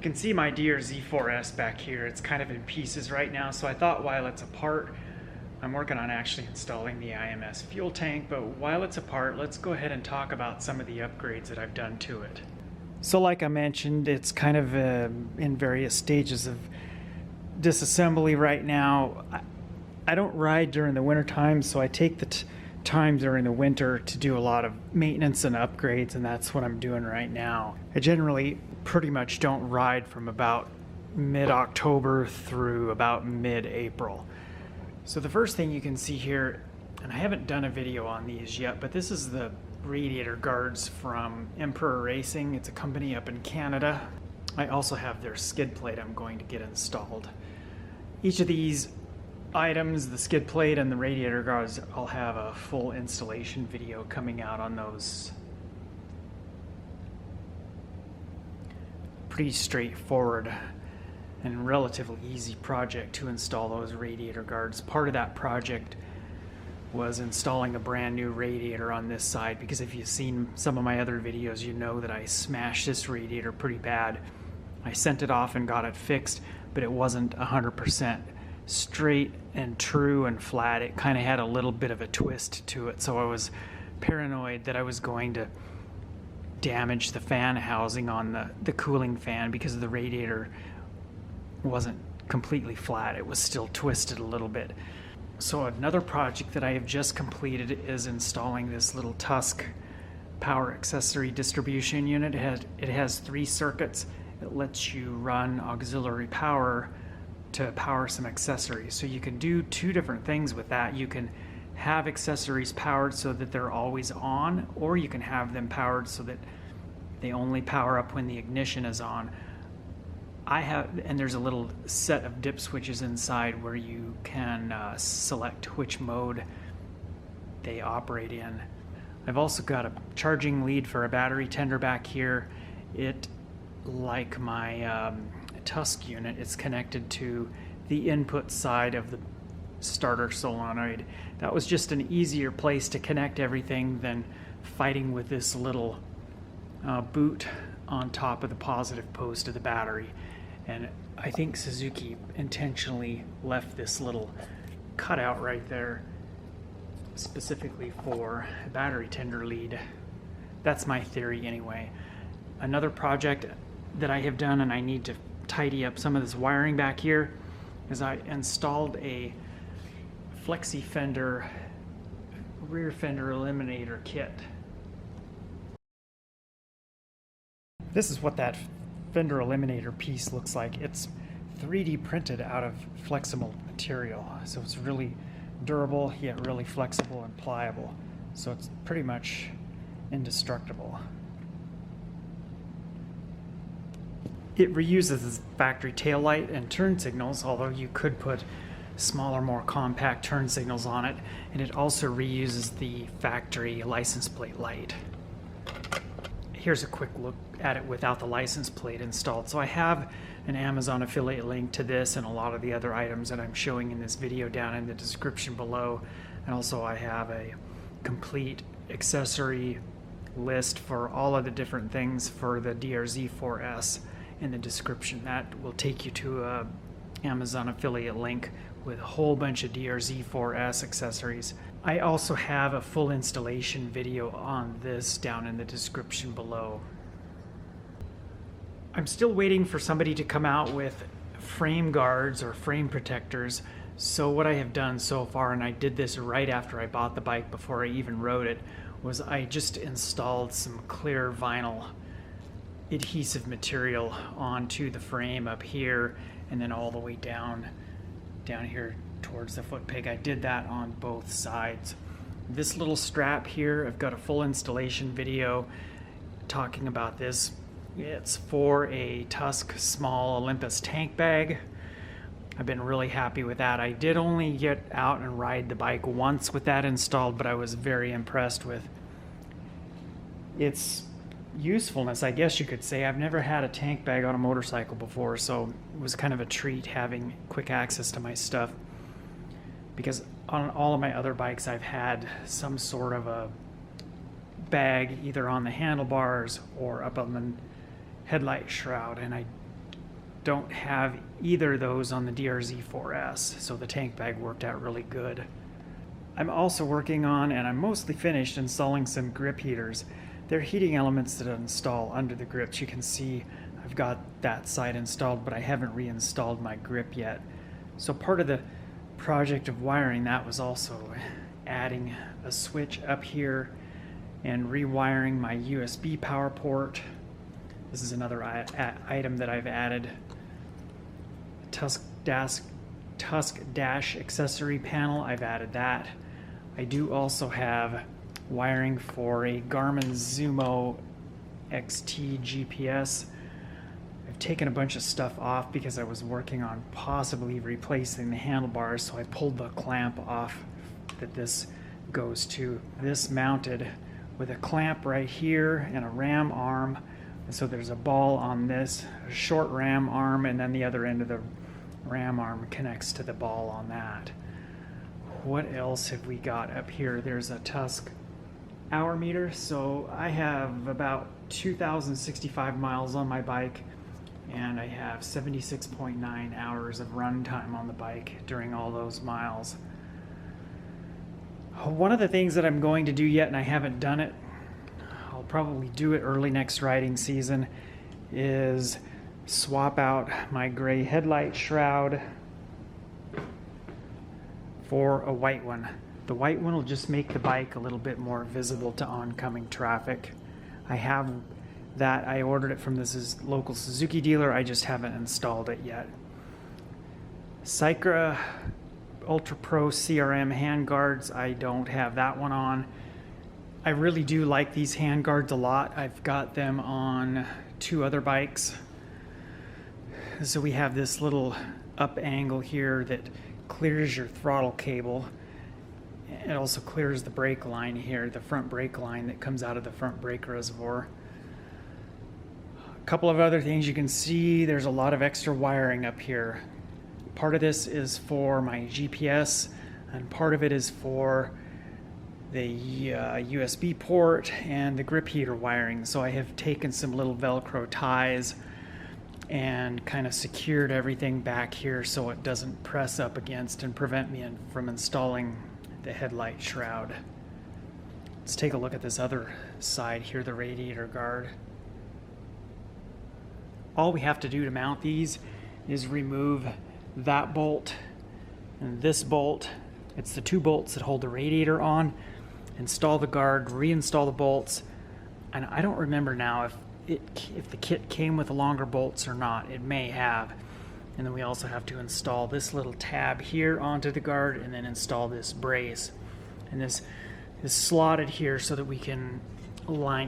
can see my DR-Z4S back here. It's kind of in pieces right now, so I thought while it's apart, I'm working on actually installing the IMS fuel tank, but while it's apart, let's go ahead and talk about some of the upgrades that I've done to it. So like I mentioned, it's kind of in various stages of disassembly right now. I don't ride during the winter time, so I take the time during the winter to do a lot of maintenance and upgrades, and that's what I'm doing right now. I generally pretty much don't ride from about mid-October through about mid-April. So the first thing you can see here, and I haven't done a video on these yet, but this is the radiator guards from Emperor Racing. It's a company up in Canada. I also have their skid plate I'm going to get installed. Each of these items, the skid plate and the radiator guards, I'll have a full installation video coming out on those. Pretty straightforward and relatively easy project to install those radiator guards. Part of that project was installing a brand new radiator on this side, because if you've seen some of my other videos, you know that I smashed this radiator pretty bad. I sent it off and got it fixed, but it wasn't 100% straight and true and flat. It kind of had a little bit of a twist to it, so I was paranoid that I was going to damage the fan housing on the cooling fan, because the radiator wasn't completely flat. It was still twisted a little bit. So another project that I have just completed is installing this little Tusk power accessory distribution unit. It has 3 circuits. It lets you run auxiliary power to power some accessories. So you can do 2 different things with that. You can have accessories powered so that they're always on, or you can have them powered so that they only power up when the ignition is on. And there's a little set of dip switches inside where you can select which mode they operate in. I've also got a charging lead for a battery tender back here. It, like my Tusk unit, is connected to the input side of the starter solenoid. That was just an easier place to connect everything than fighting with this little boot on top of the positive post of the battery. And I think Suzuki intentionally left this little cutout right there specifically for a battery tender lead. That's my theory anyway. Another project that I have done, and I need to tidy up some of this wiring back here, is I installed a flexi fender rear fender eliminator kit. This is what that fender eliminator piece looks like. It's 3D printed out of flexible material, so it's really durable yet really flexible and pliable, so it's pretty much indestructible. It reuses the factory taillight and turn signals, although you could put smaller, more compact turn signals on it, and it also reuses the factory license plate light. Here's a quick look at it without the license plate installed. So I have an Amazon affiliate link to this and a lot of the other items that I'm showing in this video down in the description below. And also I have a complete accessory list for all of the different things for the DR-Z4S in the description. That will take you to a Amazon affiliate link with a whole bunch of DR-Z4S accessories. I also have a full installation video on this down in the description below. I'm still waiting for somebody to come out with frame guards or frame protectors. So what I have done so far, and I did this right after I bought the bike before I even rode it, was I just installed some clear vinyl adhesive material onto the frame up here and then all the way down here towards the foot peg. I did that on both sides. This little strap here, I've got a full installation video talking about this. It's for a Tusk small Olympus tank bag. I've been really happy with that. I did only get out and ride the bike once with that installed, but I was very impressed with its usefulness, I guess you could say. I've never had a tank bag on a motorcycle before, so it was kind of a treat having quick access to my stuff, because on all of my other bikes I've had some sort of a bag either on the handlebars or up on the headlight shroud, and I don't have either of those on the DR-Z4S, so the tank bag worked out really good. I'm also working on, and I'm mostly finished, installing some grip heaters. They're heating elements that install under the grips. You can see I've got that side installed, but I haven't reinstalled my grip yet. So part of the project of wiring that was also adding a switch up here and rewiring my USB power port. This is another item that I've added. Tusk dash accessory panel, I've added that. I do also have wiring for a Garmin Zumo XT GPS. I've taken a bunch of stuff off because I was working on possibly replacing the handlebars, so I pulled the clamp off that this goes to. This mounted with a clamp right here and a ram arm. And so there's a ball on this, a short ram arm, and then the other end of the ram arm connects to the ball on that. What else have we got up here? There's a Tusk hour meter. So I have about 2,065 miles on my bike, and I have 76.9 hours of run time on the bike during all those miles. One of the things that I'm going to do yet, and I haven't done it, I'll probably do it early next riding season, is swap out my gray headlight shroud for a white one. The white one will just make the bike a little bit more visible to oncoming traffic. I have that. I ordered it from this local Suzuki dealer. I just haven't installed it yet. Cycra Ultra Pro CRM hand guards, I don't have that one on. I really do like these hand guards a lot. I've got them on 2 other bikes. So we have this little up angle here that clears your throttle cable. It also clears the brake line here, the front brake line that comes out of the front brake reservoir. A couple of other things you can see, there's a lot of extra wiring up here. Part of this is for my GPS, and part of it is for the USB port and the grip heater wiring. So I have taken some little Velcro ties and kind of secured everything back here so it doesn't press up against and prevent me from installing the headlight shroud. Let's take a look at this other side here, the radiator guard. All we have to do to mount these is remove that bolt and this bolt. It's the 2 bolts that hold the radiator on. Install the guard, reinstall the bolts, and I don't remember now if the kit came with the longer bolts or not. It may have. And then we also have to install this little tab here onto the guard and then install this brace. And this is slotted here so that we can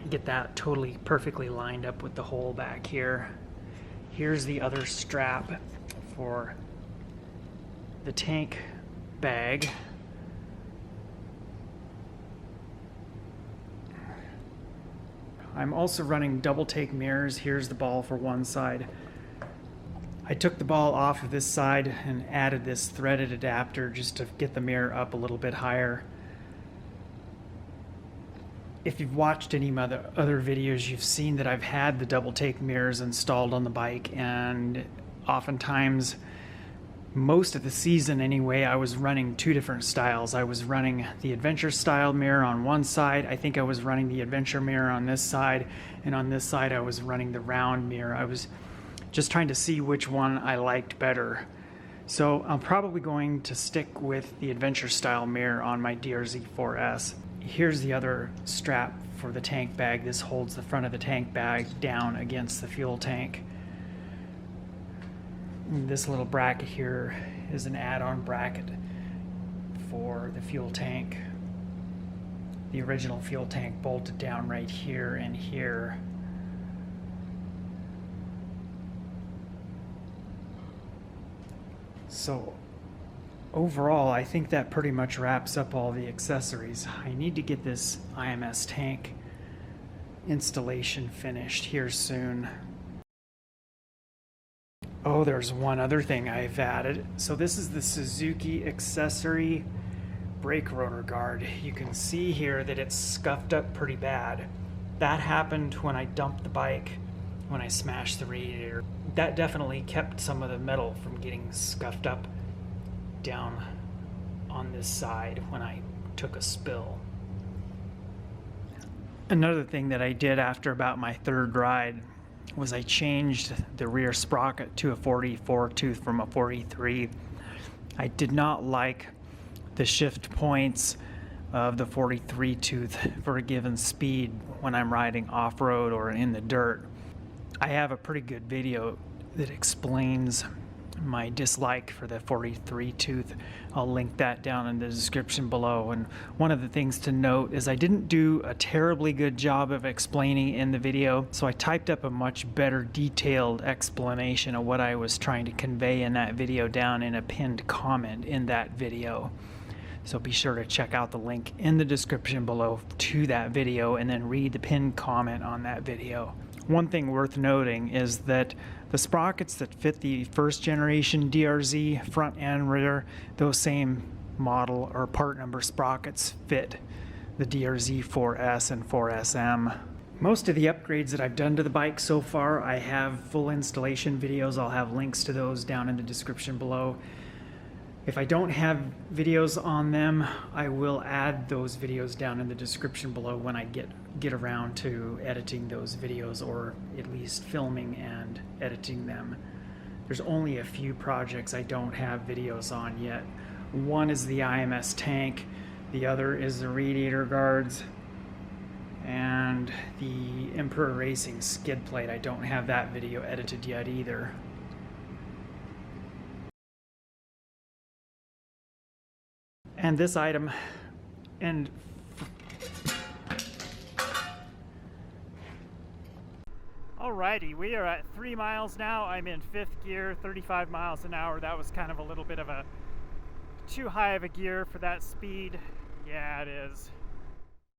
get that totally perfectly lined up with the hole back here. Here's the other strap for the tank bag. I'm also running double take mirrors. Here's the ball for one side. I took the ball off of this side and added this threaded adapter just to get the mirror up a little bit higher. If you've watched any of my other videos, you've seen that I've had the double take mirrors installed on the bike, and oftentimes, most of the season anyway, I was running 2 different styles. I was running the adventure style mirror on one side. I think I was running the adventure mirror on this side, and on this side I was running the round mirror. I was just trying to see which one I liked better. So I'm probably going to stick with the adventure style mirror on my DR-Z4S. Here's the other strap for the tank bag. This holds the front of the tank bag down against the fuel tank. This little bracket here is an add-on bracket for the fuel tank. The original fuel tank bolted down right here and here. So overall, I think that pretty much wraps up all the accessories. I need to get this IMS tank installation finished here soon. Oh, there's one other thing I've added. So this is the Suzuki accessory brake rotor guard. You can see here that it's scuffed up pretty bad. That happened when I dumped the bike when I smashed the radiator. That definitely kept some of the metal from getting scuffed up down on this side when I took a spill. Another thing that I did after about my third ride was I changed the rear sprocket to a 44 tooth from a 43. I did not like the shift points of the 43 tooth for a given speed when I'm riding off-road or in the dirt. I have a pretty good video that explains my dislike for the 43 tooth. I'll link that down in the description below. And one of the things to note is I didn't do a terribly good job of explaining in the video, so I typed up a much better detailed explanation of what I was trying to convey in that video down in a pinned comment in that video. So be sure to check out the link in the description below to that video and then read the pinned comment on that video. One thing worth noting is that the sprockets that fit the first generation DR-Z front and rear, those same model or part number sprockets fit the DR-Z4S and 4SM. Most of the upgrades that I've done to the bike so far, I have full installation videos. I'll have links to those down in the description below. If I don't have videos on them, I will add those videos down in the description below when I get around to editing those videos, or at least filming and editing them. There's only a few projects I don't have videos on yet. One is the IMS tank, the other is the radiator guards, and the Emperor Racing skid plate. I don't have that video edited yet either. And this item, and alrighty, we are at 3 miles now. I'm in 5th gear, 35 miles an hour. That was kind of a little bit of a too high of a gear for that speed. Yeah, it is.